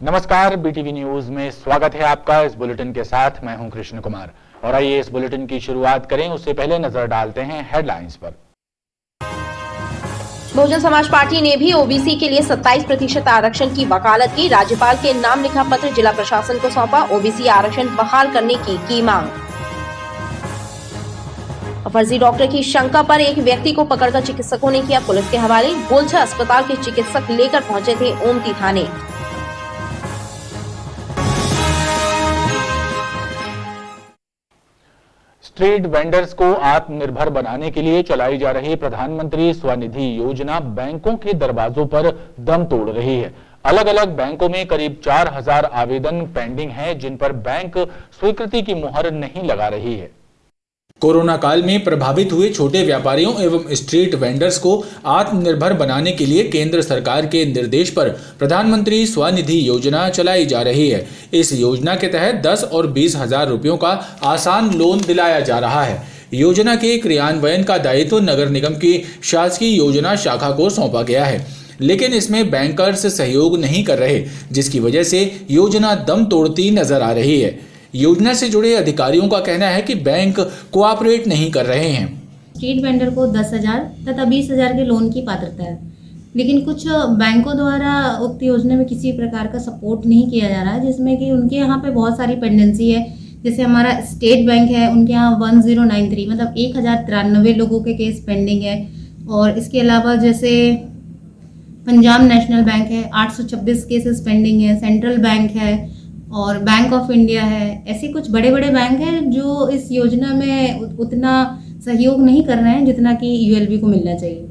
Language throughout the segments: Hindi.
नमस्कार, बीटीवी न्यूज में स्वागत है आपका। इस बुलेटिन के साथ मैं हूं कृष्ण कुमार और आइए इस बुलेटिन की शुरुआत करें। उससे पहले नजर डालते हैं हेडलाइंस पर। बहुजन समाज पार्टी ने भी ओबीसी के लिए 27% आरक्षण की वकालत की। राज्यपाल के नाम लिखा पत्र जिला प्रशासन को सौंपा। ओबीसी आरक्षण बहाल करने की मांग। फर्जी डॉक्टर की शंका पर एक व्यक्ति को पकड़कर चिकित्सकों ने किया पुलिस के हवाले। गोलछा अस्पताल के चिकित्सक लेकर पहुंचे थे ओमती थाने। स्ट्रीट वेंडर्स को आत्मनिर्भर बनाने के लिए चलाई जा रही प्रधानमंत्री स्वनिधि योजना बैंकों के दरवाजों पर दम तोड़ रही है। अलग अलग बैंकों में करीब 4000 आवेदन पेंडिंग हैं, जिन पर बैंक स्वीकृति की मुहर नहीं लगा रही है। कोरोना काल में प्रभावित हुए छोटे व्यापारियों एवं स्ट्रीट वेंडर्स को आत्मनिर्भर बनाने के लिए केंद्र सरकार के निर्देश पर प्रधानमंत्री स्वनिधि योजना चलाई जा रही है। इस योजना के तहत 10 और 20 हजार रुपयों का आसान लोन दिलाया जा रहा है। योजना के क्रियान्वयन का दायित्व नगर निगम की शासकीय योजना शाखा को सौंपा गया है, लेकिन इसमें बैंकर्स सहयोग नहीं कर रहे, जिसकी वजह से योजना दम तोड़ती नजर आ रही है। योजना से जुड़े अधिकारियों का कहना है कि बैंक कोऑपरेट नहीं कर रहे हैं। स्ट्रीट वेंडर को 10,000 तथा 20,000 के लोन की पात्रता है, लेकिन कुछ बैंकों द्वारा उक्त योजना में किसी प्रकार का सपोर्ट नहीं किया जा रहा है, जिसमें कि उनके यहाँ पे बहुत सारी पेंडेंसी है। जैसे हमारा स्टेट बैंक है, उनके यहाँ 1093 मतलब 1093 लोगों के केस पेंडिंग है। और इसके अलावा जैसे पंजाब नेशनल बैंक है, 826 केसेस पेंडिंग है। सेंट्रल बैंक है और बैंक ऑफ इंडिया है। ऐसे कुछ बड़े बड़े बैंक हैं जो इस योजना में उतना सहयोग नहीं कर रहे हैं जितना कि यूएलबी को मिलना चाहिए।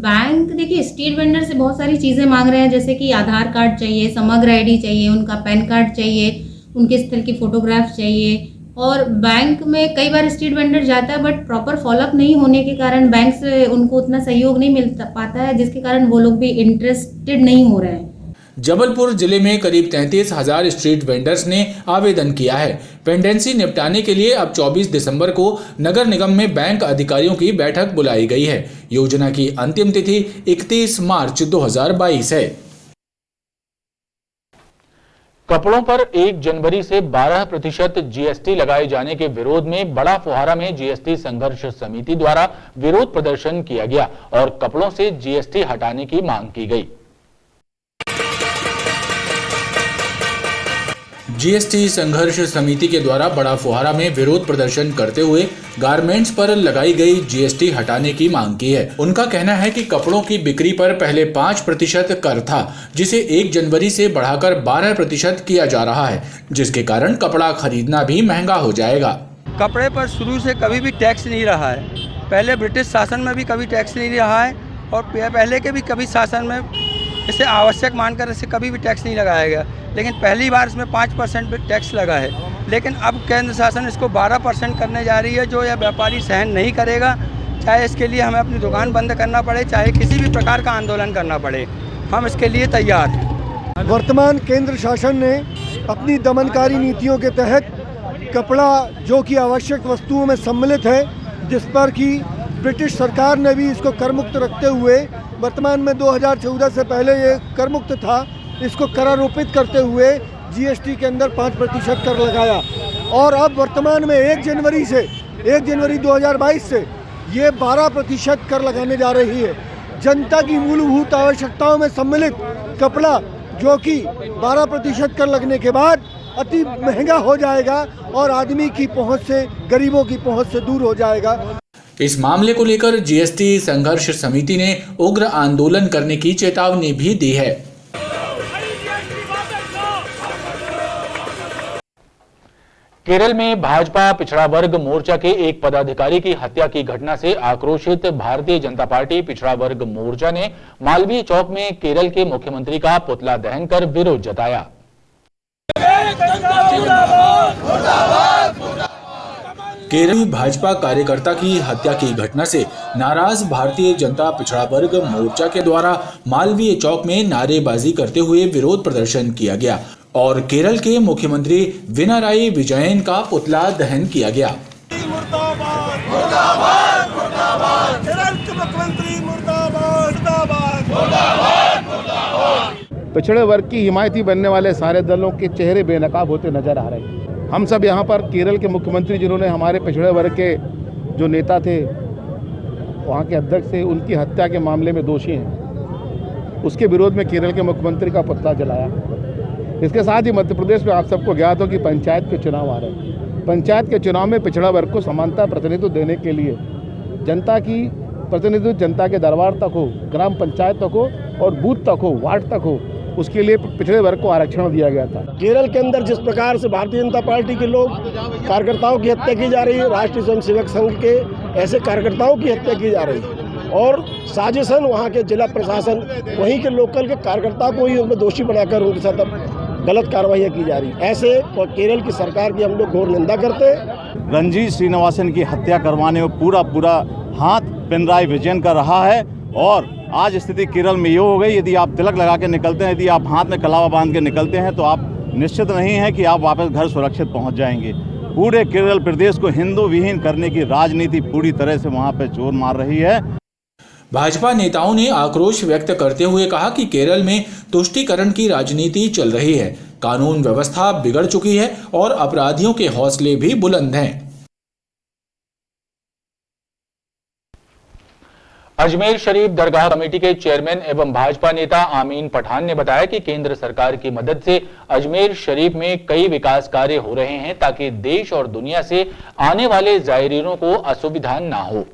बैंक देखिए स्ट्रीट वेंडर से बहुत सारी चीज़ें मांग रहे हैं, जैसे कि आधार कार्ड चाहिए, समग्र आईडी चाहिए, उनका पैन कार्ड चाहिए, उनके स्थल की फोटोग्राफ चाहिए। और बैंक में कई बार स्ट्रीट वेंडर जाता है, बट प्रॉपर फॉलोअप नहीं होने के कारण बैंक से उनको उतना सहयोग नहीं मिल पाता है, जिसके कारण वो लोग भी इंटरेस्टेड नहीं हो रहे हैं। जबलपुर जिले में करीब 33,000 स्ट्रीट वेंडर्स ने आवेदन किया है। पेंडेंसी निपटाने के लिए अब 24 दिसंबर को नगर निगम में बैंक अधिकारियों की बैठक बुलाई गई है। योजना की अंतिम तिथि 31 मार्च 2022 है। कपड़ों पर 1 जनवरी से 12% जीएसटी लगाए जाने के विरोध में बड़ा फुहारा में जीएसटी संघर्ष समिति द्वारा विरोध प्रदर्शन किया गया और कपड़ों से जीएसटी हटाने की मांग की गई। जीएसटी संघर्ष समिति के द्वारा बड़ा फुहारा में विरोध प्रदर्शन करते हुए गारमेंट्स पर लगाई गई जीएसटी हटाने की मांग की है। उनका कहना है कि कपड़ों की बिक्री पर पहले 5% कर था, जिसे 1 जनवरी से बढ़ाकर 12% किया जा रहा है, जिसके कारण कपड़ा खरीदना भी महंगा हो जाएगा। कपड़े पर शुरू से कभी भी टैक्स नहीं रहा है। पहले ब्रिटिश शासन में भी कभी टैक्स नहीं रहा है और पहले के भी कभी शासन में इसे आवश्यक मानकर इसे कभी भी टैक्स नहीं लगाया गया, लेकिन पहली बार इसमें 5% टैक्स लगा है। लेकिन अब केंद्र शासन इसको 12% करने जा रही है, जो यह व्यापारी सहन नहीं करेगा। चाहे इसके लिए हमें अपनी दुकान बंद करना पड़े, चाहे किसी भी प्रकार का आंदोलन करना पड़े, हम इसके लिए तैयार हैं। वर्तमान केंद्र शासन ने अपनी दमनकारी नीतियों के तहत कपड़ा जो कि आवश्यक वस्तुओं में सम्मिलित है, जिस पर कि ब्रिटिश सरकार ने भी इसको कर मुक्त रखते हुए वर्तमान में 2014 से पहले ये कर मुक्त था, इसको करारोपित करते हुए जीएसटी के अंदर 5% कर लगाया। और अब वर्तमान में 1 जनवरी 2022 से ये 12% कर लगाने जा रही है। जनता की मूलभूत आवश्यकताओं में सम्मिलित कपड़ा जो कि 12% कर लगने के बाद अति महंगा हो जाएगा और आदमी की पहुंच से, गरीबों की पहुंच से दूर हो जाएगा। इस मामले को लेकर जीएसटी संघर्ष समिति ने उग्र आंदोलन करने की चेतावनी भी दी है। केरल में भाजपा पिछड़ा वर्ग मोर्चा के एक पदाधिकारी की हत्या की घटना से आक्रोशित भारतीय जनता पार्टी पिछड़ा वर्ग मोर्चा ने मालवीय चौक में केरल के मुख्यमंत्री का पुतला दहन कर विरोध जताया। केरल भाजपा कार्यकर्ता की हत्या की घटना से नाराज भारतीय जनता पिछड़ा वर्ग मोर्चा के द्वारा मालवीय चौक में नारेबाजी करते हुए विरोध प्रदर्शन किया गया और केरल के मुख्यमंत्री पिनाराई विजयन का पुतला दहन किया गया। मुर्दाबाद, मुर्दाबाद, मुर्दाबाद, केरल के मुख्यमंत्री मुर्दाबाद, मुर्दाबाद, मुर्दाबाद, मुर्दाबाद। पिछड़े वर्ग की हिमायती बनने वाले सारे दलों के चेहरे बेनकाब होते नजर आ रहे हैं। हम सब यहाँ पर केरल के मुख्यमंत्री जिन्होंने हमारे पिछड़े वर्ग के जो नेता थे, वहाँ के अध्यक्ष थे, उनकी हत्या के मामले में दोषी हैं, उसके विरोध में केरल के मुख्यमंत्री का पुतला जलाया। इसके साथ ही मध्य प्रदेश में आप सबको ज्ञात हो कि पंचायत के चुनाव आ रहे हैं। पंचायत के चुनाव में पिछड़ा वर्ग को समानता प्रतिनिधित्व देने के लिए जनता की प्रतिनिधित्व जनता के दरबार तक हो, ग्राम पंचायत तक हो और बूथ तक हो, वार्ड तक हो, उसके लिए पिछड़े वर्ग को आरक्षण दिया गया था। केरल के अंदर जिस प्रकार से भारतीय जनता पार्टी के लोग कार्यकर्ताओं की हत्या की जा रही है, राष्ट्रीय स्वयंसेवक संघ के ऐसे कार्यकर्ताओं की हत्या की जा रही है और साजिशन वहाँ के जिला प्रशासन वहीं के लोकल के कार्यकर्ताओं को ही उनमें दोषी बनाकर उनके साथ अब गलत कार्रवाइयाँ की जा रही है। ऐसे केरल की सरकार की हम लोग घोर निंदा करते हैं। रणजीत श्रीनिवासन की हत्या करवाने में पूरा हाथ पिनराई विजयन का रहा है और आज स्थिति केरल में ये हो गई, यदि आप तिलक लगा के निकलते हैं, यदि आप हाथ में कलावा बांध के निकलते हैं तो आप निश्चित नहीं है कि आप वापस घर सुरक्षित पहुंच जाएंगे। पूरे केरल प्रदेश को हिंदू विहीन करने की राजनीति पूरी तरह से वहां पे जोर मार रही है। भाजपा नेताओं ने आक्रोश व्यक्त करते हुए कहा कि केरल में तुष्टीकरण की राजनीति चल रही है, कानून व्यवस्था बिगड़ चुकी है और अपराधियों के हौसले भी बुलंद हैं। अजमेर शरीफ दरगाह कमेटी के चेयरमैन एवं भाजपा नेता आमीन पठान ने बताया कि केंद्र सरकार की मदद से अजमेर शरीफ में कई विकास कार्य हो रहे हैं ताकि देश और दुनिया से आने वाले जायरीनों को असुविधा ना हो।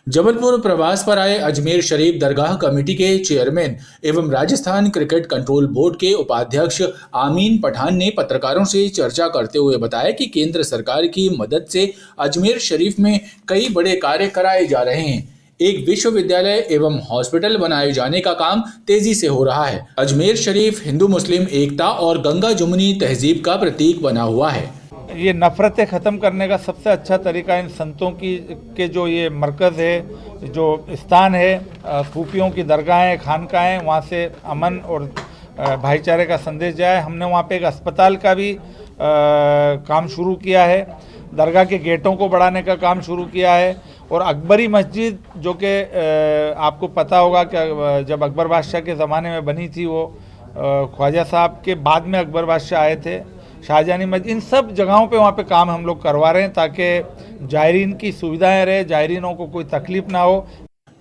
जबलपुर प्रवास पर आए अजमेर शरीफ दरगाह कमेटी के चेयरमैन एवं राजस्थान क्रिकेट कंट्रोल बोर्ड के उपाध्यक्ष आमीन पठान ने पत्रकारों से चर्चा करते हुए बताया कि केंद्र सरकार की मदद से अजमेर शरीफ में कई बड़े कार्य कराए जा रहे हैं। एक विश्वविद्यालय एवं हॉस्पिटल बनाए जाने का काम तेजी से हो रहा है। अजमेर शरीफ हिंदू मुस्लिम एकता और गंगा जमुनी तहजीब का प्रतीक बना हुआ है। ये नफ़रतें ख़त्म करने का सबसे अच्छा तरीका इन संतों के जो ये मरकज़ है, जो स्थान है, सूफियों की दरगाहें, खानकाहें, वहाँ से अमन और भाईचारे का संदेश जाए। हमने वहाँ पे एक अस्पताल का भी काम शुरू किया है, दरगाह के गेटों को बढ़ाने का काम शुरू किया है और अकबरी मस्जिद जो कि आपको पता होगा कि जब अकबर बादशाह के ज़माने में बनी थी, वो ख्वाजा साहब के बाद में अकबर बादशाह आए थे, शाहजहानी मस्जिद, इन सब जगहों पे वहाँ पे काम हम लोग करवा रहे हैं ताकि जायरीन की सुविधाएं रहे, जायरीनों को कोई तकलीफ ना हो।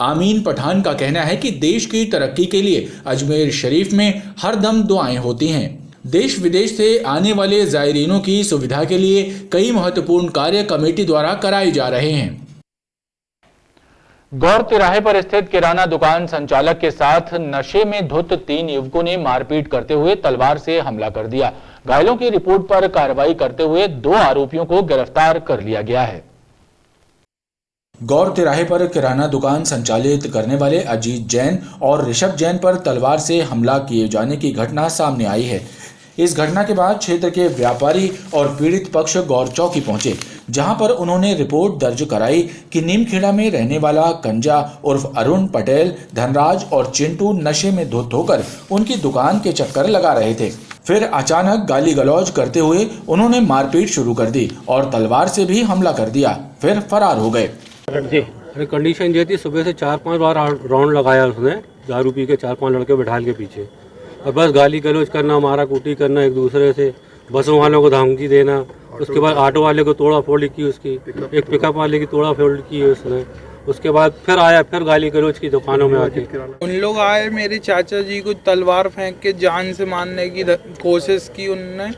आमीन पठान का कहना है कि देश की तरक्की के लिए अजमेर शरीफ में हर दम दुआएं होती हैं। देश विदेश से आने वाले जायरीनों की सुविधा के लिए कई महत्वपूर्ण कार्य कमेटी द्वारा कराए जा रहे हैं। गौर तिराहे पर स्थित किराना दुकान संचालक के साथ नशे में धुत 3 युवकों ने मारपीट करते हुए तलवार से हमला कर दिया। घायलों की रिपोर्ट पर कार्रवाई करते हुए 2 आरोपियों को गिरफ्तार कर लिया गया है। गौर तिराहे पर किराना दुकान संचालित करने वाले अजीत जैन और ऋषभ जैन पर तलवार से हमला किए जाने की घटना सामने आई है। इस घटना के बाद क्षेत्र के व्यापारी और पीड़ित पक्ष गौर चौकी पहुंचे, जहां पर उन्होंने रिपोर्ट दर्ज कराई कि नीमखेड़ा में रहने वाला कंजा उर्फ अरुण पटेल, धनराज और चिंटू नशे में धुत होकर उनकी दुकान के चक्कर लगा रहे थे। फिर अचानक गाली गलौज करते हुए उन्होंने मारपीट शुरू कर दी और तलवार से भी हमला कर दिया, फिर फरार हो गए। कंडीशन ये थी, सुबह से 4-5 बार राउंड लगाया उसने, दारू पी के 4-5 लड़के बैठाल के पीछे, और बस गाली गलौज करना, मारा कूटी करना एक दूसरे से, बसों वालों को धमकी देना। उसके बाद ऑटो वाले को तोड़ा फोड़ी की, उसकी एक पिकअप वाले की तोड़ा फोड़ी की उसने। उसके बाद फिर आया, फिर गाली गलौज की दुकानों में आके उन लोग आए, मेरे चाचा जी को तलवार फेंक के जान से मारने की कोशिश की उनने,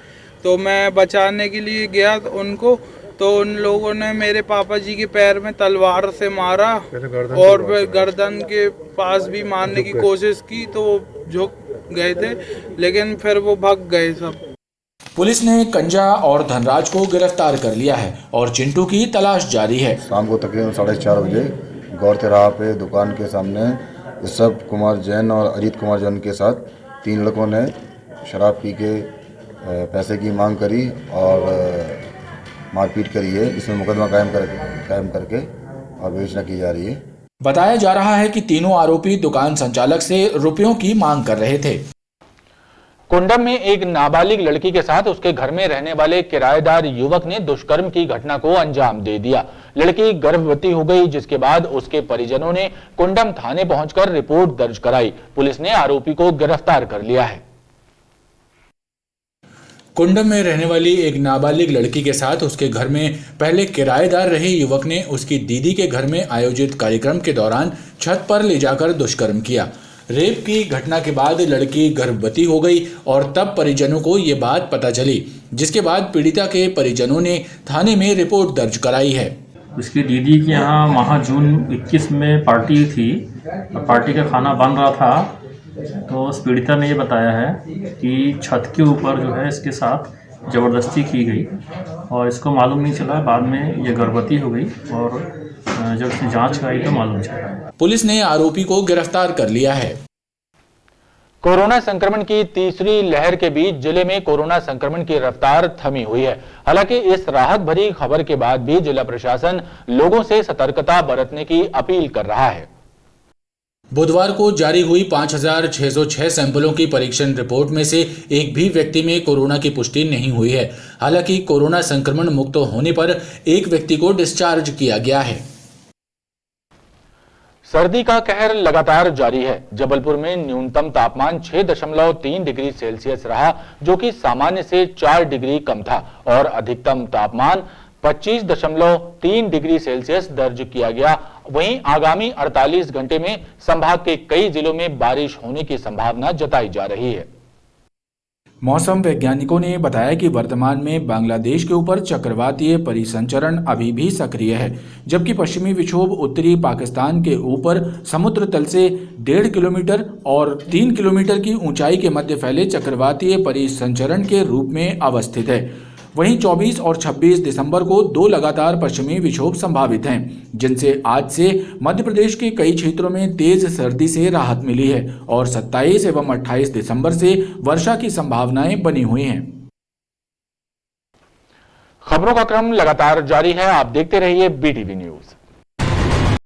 तो मैं बचाने के लिए गया उनको, तो उन लोगों ने मेरे पापा जी के पैर में तलवार से मारा और गर्दन के पास भी मारने की कोशिश की, तो वो झुक गए थे, लेकिन फिर वो भाग गए सब। पुलिस ने कंजा और धनराज को गिरफ्तार कर लिया है और चिंटू की तलाश जारी है। शाम को तकरीबन 4:30 बजे गौर तिराहा पे दुकान के सामने ऋषभ कुमार जैन और अजीत कुमार जैन के साथ 3 लड़कों ने शराब पी के पैसे की मांग करी और मारपीट करी है। इसमें मुकदमा कायम करके और विवेचना की जा रही है। बताया जा रहा है कि तीनों आरोपी दुकान संचालक से रुपयों की मांग कर रहे थे। कुंडम में एक नाबालिग लड़की के साथ उसके घर में रहने वाले किराएदार युवक ने दुष्कर्म की घटना को अंजाम दे दिया। लड़की गर्भवती हो गई, जिसके बाद उसके परिजनों ने कुंडम थाने पहुंचकर रिपोर्ट दर्ज कराई। पुलिस ने आरोपी को गिरफ्तार कर लिया है। कुंडम में रहने वाली एक नाबालिग लड़की के साथ उसके घर में पहले किराएदार रहे युवक ने उसकी दीदी के घर में आयोजित कार्यक्रम के दौरान छत पर ले जाकर दुष्कर्म किया। रेप की घटना के बाद लड़की गर्भवती हो गई और तब परिजनों को ये बात पता चली, जिसके बाद पीड़िता के परिजनों ने थाने में रिपोर्ट दर्ज कराई है। उसकी दीदी के यहाँ वहाँ जून 21 में पार्टी थी, पार्टी का खाना बन रहा था, तो उस पीड़िता ने ये बताया है कि छत के ऊपर जो है इसके साथ ज़बरदस्ती की गई और इसको मालूम नहीं चला। बाद में ये गर्भवती हो गई और जब इसकी जांच कराई तो मालूम चला। पुलिस ने आरोपी को गिरफ्तार कर लिया है। कोरोना संक्रमण की तीसरी लहर के बीच जिले में कोरोना संक्रमण की रफ्तार थमी हुई है। हालांकि इस राहत भरी खबर के बाद भी जिला प्रशासन लोगों से सतर्कता बरतने की अपील कर रहा है। बुधवार को जारी हुई 5,606 सैंपलों की परीक्षण रिपोर्ट में से एक भी व्यक्ति में कोरोना की पुष्टि नहीं हुई है। हालांकि कोरोना संक्रमण मुक्त होने पर एक व्यक्ति को डिस्चार्ज किया गया है। सर्दी का कहर लगातार जारी है। जबलपुर में न्यूनतम तापमान 6.3 डिग्री सेल्सियस रहा, जो कि सामान्य से 4 डिग्री कम था, और अधिकतम तापमान 25.3 डिग्री सेल्सियस दर्ज किया गया। वहीं आगामी 48 घंटे में संभाग के कई जिलों में बारिश होने की संभावना जताई जा रही है। मौसम वैज्ञानिकों ने बताया कि वर्तमान में बांग्लादेश के ऊपर चक्रवातीय परिसंचरण अभी भी सक्रिय है, जबकि पश्चिमी विक्षोभ उत्तरी पाकिस्तान के ऊपर समुद्र तल से 1.5 किलोमीटर और 3 किलोमीटर की ऊंचाई के मध्य फैले चक्रवातीय परिसंचरण के रूप में अवस्थित है। वहीं 24 और 26 दिसंबर को 2 लगातार पश्चिमी विक्षोभ संभावित हैं, जिनसे आज से मध्य प्रदेश के कई क्षेत्रों में तेज सर्दी से राहत मिली है और 27 एवं 28 दिसंबर से वर्षा की संभावनाएं बनी हुई हैं। खबरों का क्रम लगातार जारी है। आप देखते रहिए BTV न्यूज।